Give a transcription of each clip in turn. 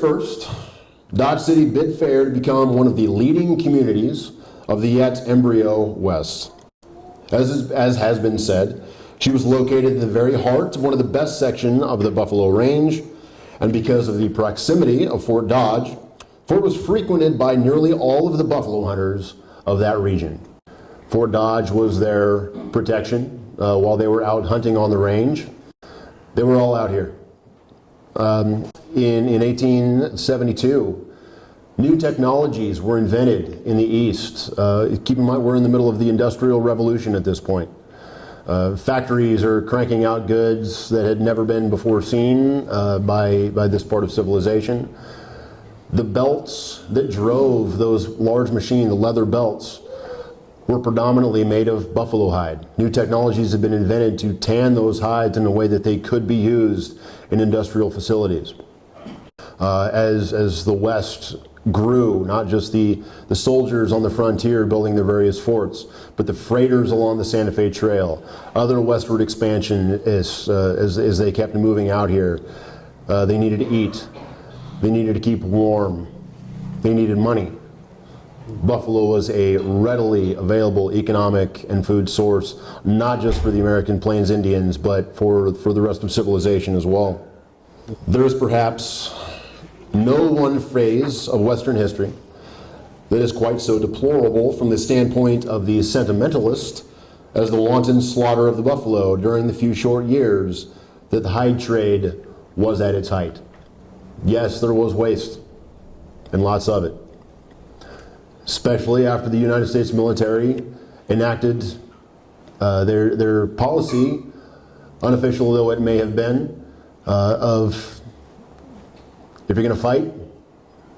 1st, Dodge City bid fair to become one of the leading communities of the yet embryo West. As has been said, she was located in the very heart of one of the best sections of the Buffalo Range, and because of the proximity of Fort Dodge, Fort was frequented by nearly all of the buffalo hunters of that region. Fort Dodge was their protection while they were out hunting on the range. They were all out here. In 1872, new technologies were invented in the East. Keep in mind, we're in the middle of the Industrial Revolution at this point. Factories are cranking out goods that had never been before seen by this part of civilization. The belts that drove those large machines, the leather belts, were predominantly made of buffalo hide. New technologies have been invented to tan those hides in a way that they could be used in industrial facilities. As the West grew, not just the soldiers on the frontier building their various forts, but the freighters along the Santa Fe Trail, other westward expansion as they kept moving out here. They needed to eat. They needed to keep warm. They needed money. Buffalo was a readily available economic and food source, not just for the American Plains Indians, but for the rest of civilization as well. There is perhaps no one phase of Western history that is quite so deplorable from the standpoint of the sentimentalist as the wanton slaughter of the buffalo during the few short years that the hide trade was at its height. Yes, there was waste, and lots of it, especially after the United States military enacted their policy, unofficial though it may have been, of if you're going to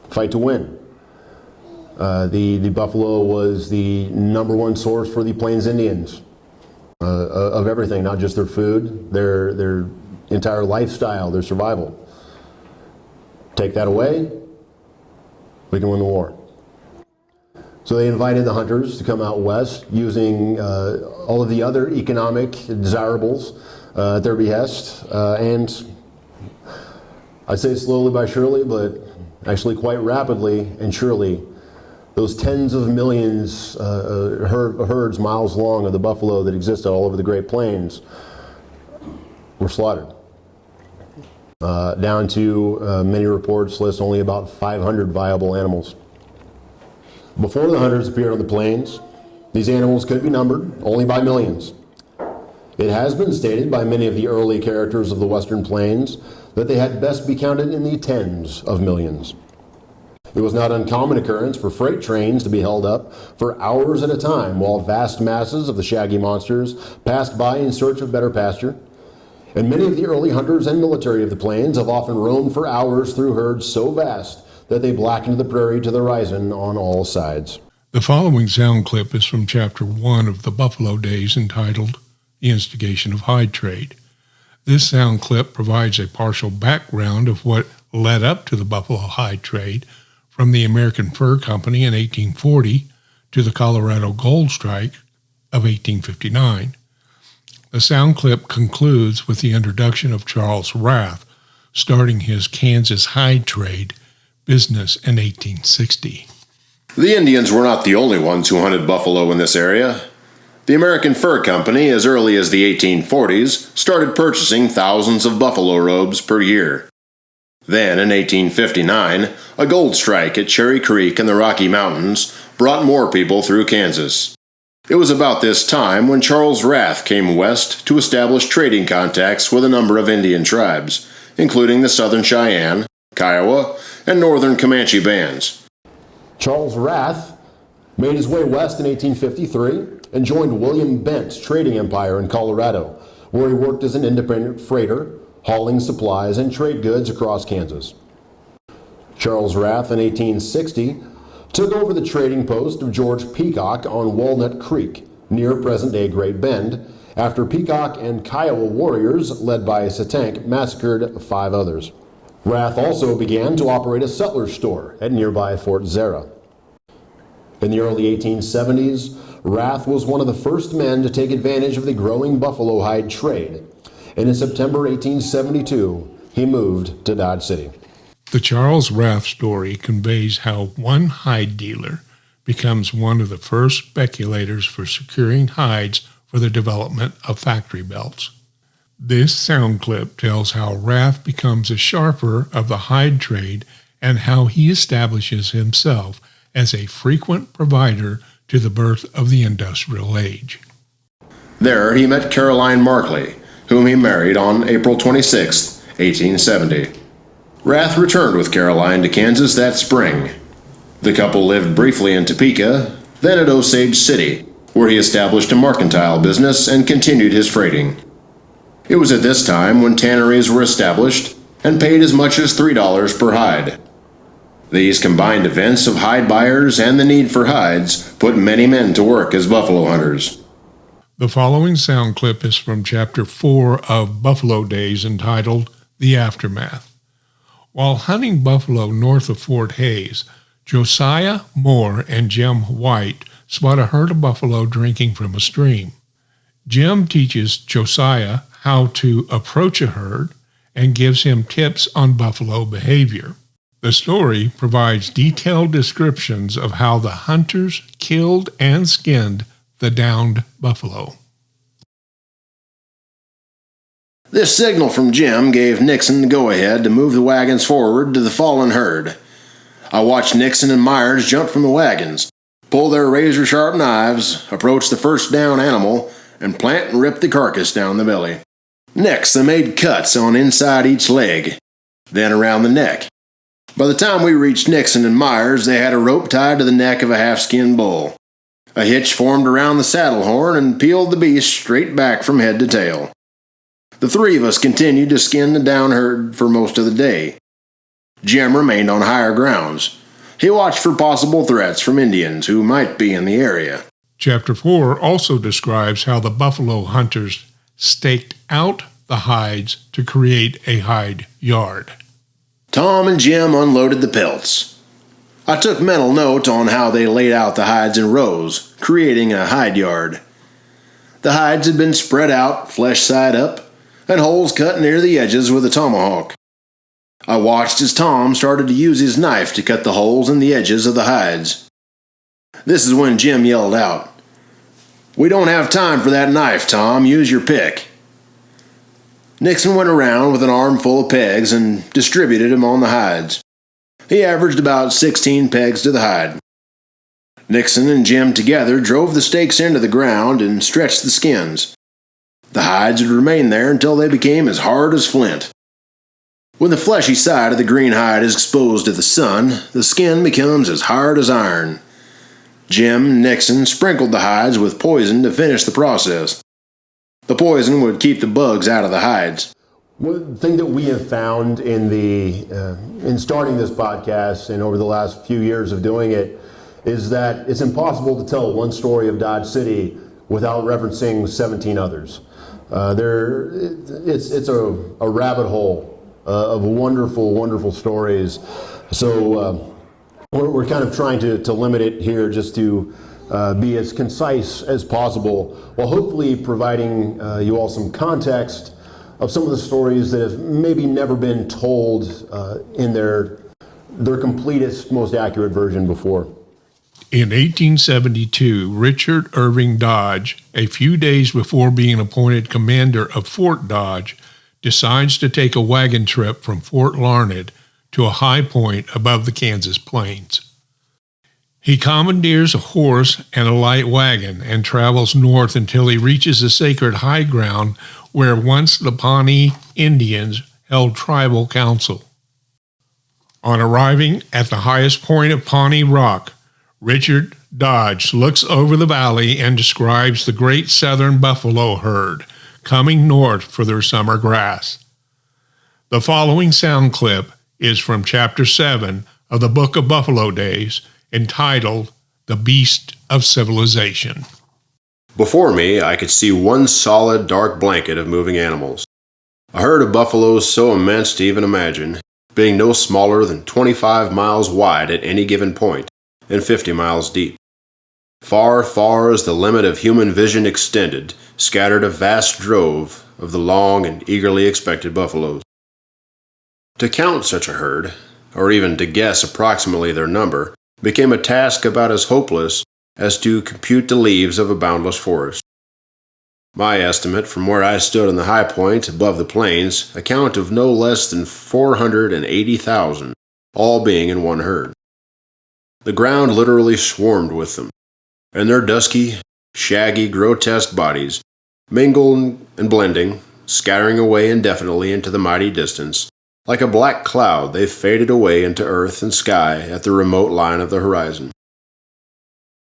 fight to win. The buffalo was the number one source for the Plains Indians of everything, not just their food, their entire lifestyle, their survival. Take that away, we can win the war. So they invited the hunters to come out west using all of the other economic desirables at their behest, and I'd say slowly by surely, but actually quite rapidly and surely, those tens of millions herds miles long of the buffalo that existed all over the Great Plains were slaughtered. Down to many reports list only about 500 viable animals. Before the hunters appeared on the plains, these animals could be numbered only by millions. It has been stated by many of the early characters of the Western Plains that they had best be counted in the tens of millions. It was not uncommon occurrence for freight trains to be held up for hours at a time while vast masses of the shaggy monsters passed by in search of better pasture. And many of the early hunters and military of the plains have often roamed for hours through herds so vast that they blackened the prairie to the horizon on all sides. The following sound clip is from Chapter 1 of the Buffalo Days, entitled The Instigation of Hide Trade. This sound clip provides a partial background of what led up to the buffalo hide trade, from the American Fur Company in 1840 to the Colorado Gold Strike of 1859. The sound clip concludes with the introduction of Charles Rath, starting his Kansas hide trade business in 1860. The Indians were not the only ones who hunted buffalo in this area. The American Fur Company, as early as the 1840s, started purchasing thousands of buffalo robes per year. Then, in 1859, a gold strike at Cherry Creek in the Rocky Mountains brought more people through Kansas. It was about this time when Charles Rath came west to establish trading contacts with a number of Indian tribes, including the Southern Cheyenne, Kiowa, and Northern Comanche bands. Charles Rath made his way west in 1853 and joined William Bent's trading empire in Colorado, where he worked as an independent freighter, hauling supplies and trade goods across Kansas. Charles Rath in 1860 took over the trading post of George Peacock on Walnut Creek, near present-day Great Bend, after Peacock and Kiowa warriors, led by Satank, massacred 5 others. Rath also began to operate a settler's store at nearby Fort Zara. In the early 1870s, Rath was one of the first men to take advantage of the growing buffalo hide trade, and in September 1872, he moved to Dodge City. The Charles Rath story conveys how one hide dealer becomes one of the first speculators for securing hides for the development of factory belts. This sound clip tells how Rath becomes a sharper of the hide trade and how he establishes himself as a frequent provider to the birth of the industrial age. There he met Caroline Markley, whom he married on April 26, 1870. Rath returned with Caroline to Kansas that spring. The couple lived briefly in Topeka, then at Osage City, where he established a mercantile business and continued his freighting. It was at this time when tanneries were established and paid as much as $3 per hide. These combined events of hide buyers and the need for hides put many men to work as buffalo hunters. The following sound clip is from Chapter 4 of Buffalo Days, entitled The Aftermath. While hunting buffalo north of Fort Hays, Josiah Moore and Jim White spot a herd of buffalo drinking from a stream. Jim teaches Josiah how to approach a herd and gives him tips on buffalo behavior. The story provides detailed descriptions of how the hunters killed and skinned the downed buffalo. This signal from Jim gave Nixon the go-ahead to move the wagons forward to the fallen herd. I watched Nixon and Myers jump from the wagons, pull their razor-sharp knives, approach the first down animal, and plant and rip the carcass down the belly. Next, they made cuts on inside each leg, then around the neck. By the time we reached Nixon and Myers, they had a rope tied to the neck of a half-skinned bull. A hitch formed around the saddle horn and peeled the beast straight back from head to tail. The three of us continued to skin the down herd for most of the day. Jim remained on higher grounds. He watched for possible threats from Indians who might be in the area. Chapter 4 also describes how the buffalo hunters staked out the hides to create a hide yard. Tom and Jim unloaded the pelts. I took mental note on how they laid out the hides in rows, creating a hide yard. The hides had been spread out, flesh side up, and holes cut near the edges with a tomahawk. I watched as Tom started to use his knife to cut the holes in the edges of the hides. This is when Jim yelled out, "We don't have time for that knife, Tom. Use your pick." Nixon went around with an armful of pegs and distributed them on the hides. He averaged about 16 pegs to the hide. Nixon and Jim together drove the stakes into the ground and stretched the skins. The hides would remain there until they became as hard as flint. When the fleshy side of the green hide is exposed to the sun, the skin becomes as hard as iron. Jim and Nixon sprinkled the hides with poison to finish the process. The poison would keep the bugs out of the hides. One thing that we have found in starting this podcast and over the last few years of doing it is that it's impossible to tell one story of Dodge City without referencing 17 others. It's a rabbit hole of wonderful, wonderful stories. So we're kind of trying to limit it here just to be as concise as possible, while hopefully providing you all some context of some of the stories that have maybe never been told in their completest, most accurate version before. In 1872, Richard Irving Dodge, a few days before being appointed commander of Fort Dodge, decides to take a wagon trip from Fort Larned to a high point above the Kansas plains. He commandeers a horse and a light wagon and travels north until he reaches the sacred high ground where once the Pawnee Indians held tribal council. On arriving at the highest point of Pawnee Rock, Richard Dodge looks over the valley and describes the great southern buffalo herd coming north for their summer grass. The following sound clip is from Chapter 7 of the Book of Buffalo Days, entitled The Beast of Civilization. Before me, I could see one solid, dark blanket of moving animals. A herd of buffaloes so immense to even imagine, being no smaller than 25 miles wide at any given point, and 50 miles deep. Far, far as the limit of human vision extended, scattered a vast drove of the long and eagerly expected buffaloes. To count such a herd, or even to guess approximately their number, became a task about as hopeless as to compute the leaves of a boundless forest. My estimate from where I stood on the high point above the plains account of no less than 480,000, all being in one herd. The ground literally swarmed with them, and their dusky, shaggy, grotesque bodies, mingling and blending, scattering away indefinitely into the mighty distance, like a black cloud they faded away into earth and sky at the remote line of the horizon.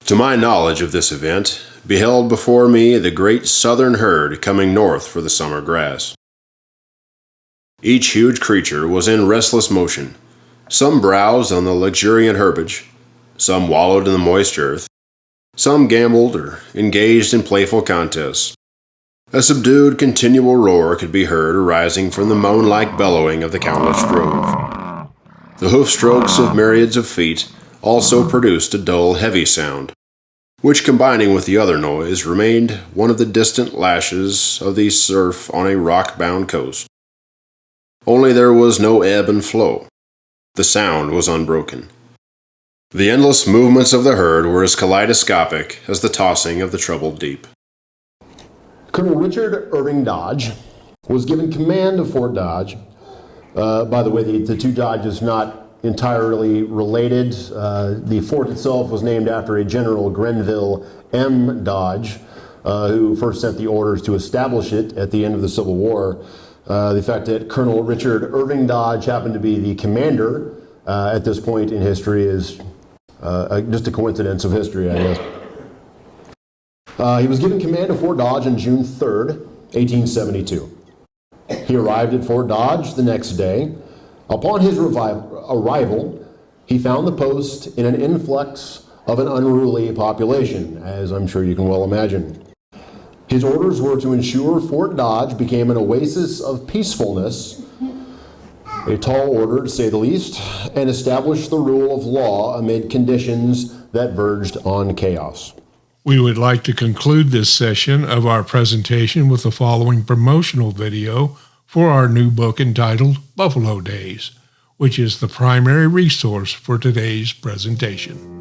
To my knowledge of this event, beheld before me the great southern herd coming north for the summer grass. Each huge creature was in restless motion. Some browsed on the luxuriant herbage, some wallowed in the moist earth, some gambled or engaged in playful contests. A subdued, continual roar could be heard arising from the moan-like bellowing of the countless drove. The hoof-strokes of myriads of feet also produced a dull, heavy sound, which, combining with the other noise, remained one of the distant lashes of the surf on a rock-bound coast. Only there was no ebb and flow. The sound was unbroken. The endless movements of the herd were as kaleidoscopic as the tossing of the troubled deep. Colonel Richard Irving Dodge was given command of Fort Dodge. By the way, the two Dodges not entirely related. The fort itself was named after a General Grenville M. Dodge, who first sent the orders to establish it at the end of the Civil War. The fact that Colonel Richard Irving Dodge happened to be the commander at this point in history is just a coincidence of history, I guess. He was given command of Fort Dodge on June 3rd, 1872. He arrived at Fort Dodge the next day. Upon his arrival, he found the post in an influx of an unruly population, as I'm sure you can well imagine. His orders were to ensure Fort Dodge became an oasis of peacefulness, a tall order to say the least, and establish the rule of law amid conditions that verged on chaos. We would like to conclude this session of our presentation with the following promotional video for our new book entitled Buffalo Days, which is the primary resource for today's presentation.